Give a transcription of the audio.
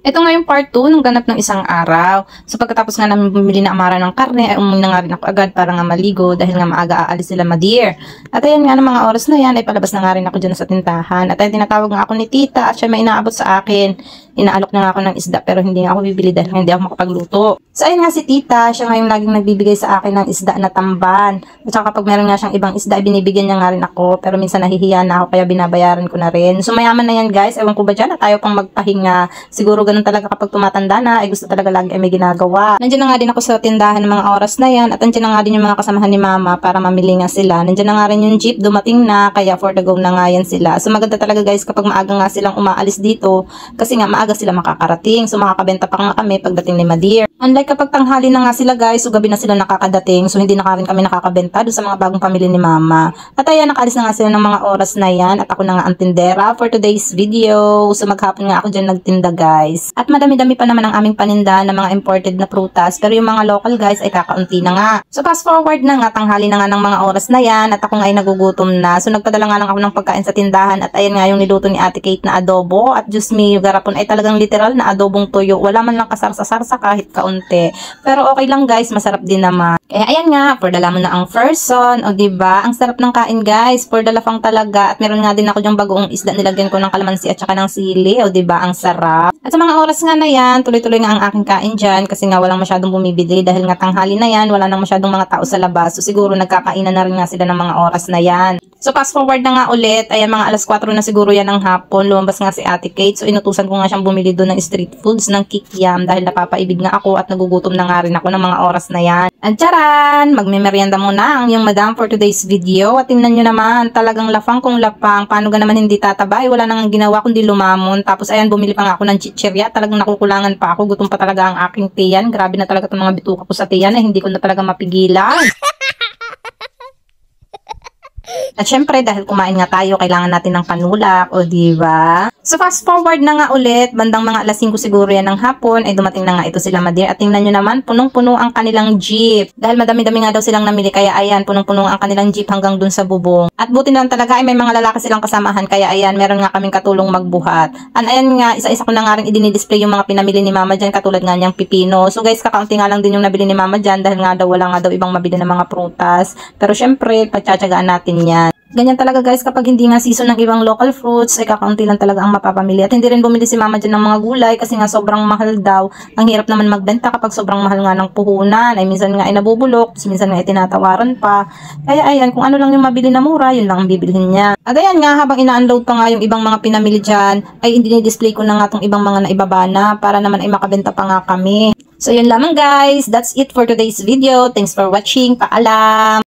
Ito nga yung part 2 nung ganap ng isang araw. So pagkatapos nga namin bumili na amara ng karne, ay umuwi na nga rin ako agad para nga maligo dahil nga maaga aalis sila ma-deer. At ayan nga ng mga oras na yan, ay palabas na nga rin ako dyan sa tindahan. At ayun, tinatawag nga ako ni tita at siya may inaabot sa akin. Inaalok na nga ako ng isda pero hindi nga ako bibili dahil hindi ako makapagluto. So ayun nga si tita, siya nga yung laging nagbibigay sa akin ng isda na tamban. At saka kapag meron nga siyang ibang isda, binibigyan niya nga rin ako. Pero minsan nahihiya na ako kaya binabayaran ko na rin. So mayaman na yan guys, ewan ko ba dyan na tayo pang magpahinga. Siguro ganun talaga kapag tumatanda na, ay gusto talaga lagi ay may ginagawa. Nandiyan na nga din ako sa tindahan ng mga oras na yan at nandiyan na nga din yung mga kasamahan ni mama para mamili nga sila. Nandiyan na nga rin yung jeep, dumating na, kaya for the go na nga yan sila. So maganda talaga guys kapag maaga nga silang umaalis dito kasi nga maaga sila makakarating. So makakabenta pa nga kami pagdating ni Ma-deer. Unlike kapag tanghali na nga sila guys, so gabi na sila nakakadating. So hindi na rin kami nakakabenta doon sa mga bagong pamilya ni mama. At ayan, nakaalis na nga sila ng mga oras na yan at ako na nga ang tindera for today's video. So maghapon nga ako dyan nagtinda guys. At madami-dami pa naman ang aming paninda ng mga imported na prutas. Pero yung mga local guys ay kakaunti na nga. So fast forward na nga, tanghali na nga ng mga oras na yan at ako nga ay nagugutom na. So nagpadala nga lang ako ng pagkain sa tindahan at ayan nga yung niluto ni Ate Kate na adobo. At Diyos me, yung garapon ay talagang literal na adobong tuyo. Wala man lang kasarsa-sarsa kahit kaunti. Pero okay lang guys, masarap din naman. Kaya ayan nga, for the lamon na ang person. O diba, ang sarap ng kain guys. For the lafang talaga. At meron nga din ako yung bagoong isda, nilagyan ko ng kalamansi at saka ng sili. O diba, ang sarap. At sa mga oras nga na yan, tuloy-tuloy nga ang aking kain dyan kasi nga walang masyadong bumibili dahil nga tanghali na yan, wala nang masyadong mga tao sa labas. So siguro nagkakainan na rin nga sila ng mga oras na yan. So fast forward na nga ulit, ayan mga alas 4 na siguro yan ng hapon, lumabas nga si Ate Kate. So inutusan ko nga siyang bumili doon ng street foods, ng kikiam dahil napapaibig nga ako at nagugutom na nga rin ako ng mga oras na yan. At charan, magmemeryenda muna ang yung madam for today's video. At tingnan nyo naman, talagang lafang kung lapang. Paano ga naman hindi tatabay? Wala nang ginawa kundi lumamon. Tapos ayan, bumili pa nga ako ng chichirya. Talagang nakukulangan pa ako. Gutom pa talaga ang aking tiyan. Grabe na talaga itong mga bituka ko sa tiyan na hindi ko na talaga mapigilan. At syempre, dahil kumain nga tayo, kailangan natin ng panulak, o diba? So fast forward na nga ulit, bandang mga alas 5 siguro yan ng hapon, ay dumating na nga ito sila Ma-deer. At tingnan nyo naman, punong-puno ang kanilang jeep. Dahil madami-dami nga daw silang namili, kaya ayan, punong-puno ang kanilang jeep hanggang dun sa bubong. At buti na lang talaga ay may mga lalaki silang kasamahan, kaya ayan, meron nga kaming katulong magbuhat. At ayan nga, isa-isa ko na nga rin idinidisplay yung mga pinamili ni mama dyan, katulad nga niyang pipino. So guys, kakaunti nga lang din yung nabili ni mama dyan, dahil nga daw wala nga daw ibang mabili ng mga prutas. Pero syempre, pagtsatsagaan natin yan. Ganyan talaga guys, kapag hindi nga season ng ibang local fruits, ay kakaunti lang talaga ang mapapamili. At hindi rin bumili si mama dyan ng mga gulay kasi nga sobrang mahal daw. Ang hirap naman magbenta kapag sobrang mahal nga ng puhunan. Ay minsan nga ay nabubulok, minsan nga ay tinatawaran pa. Kaya ayan, kung ano lang yung mabili na mura, yun lang ang bibilhin niya. At ayan nga, habang ina-unload pa nga yung ibang mga pinamili dyan, ay dinidisplay ko na nga itong ibang mga naibaba na para naman ay makabenta pa nga kami. So yun lamang guys, that's it for today's video. Thanks for watching. Paalam!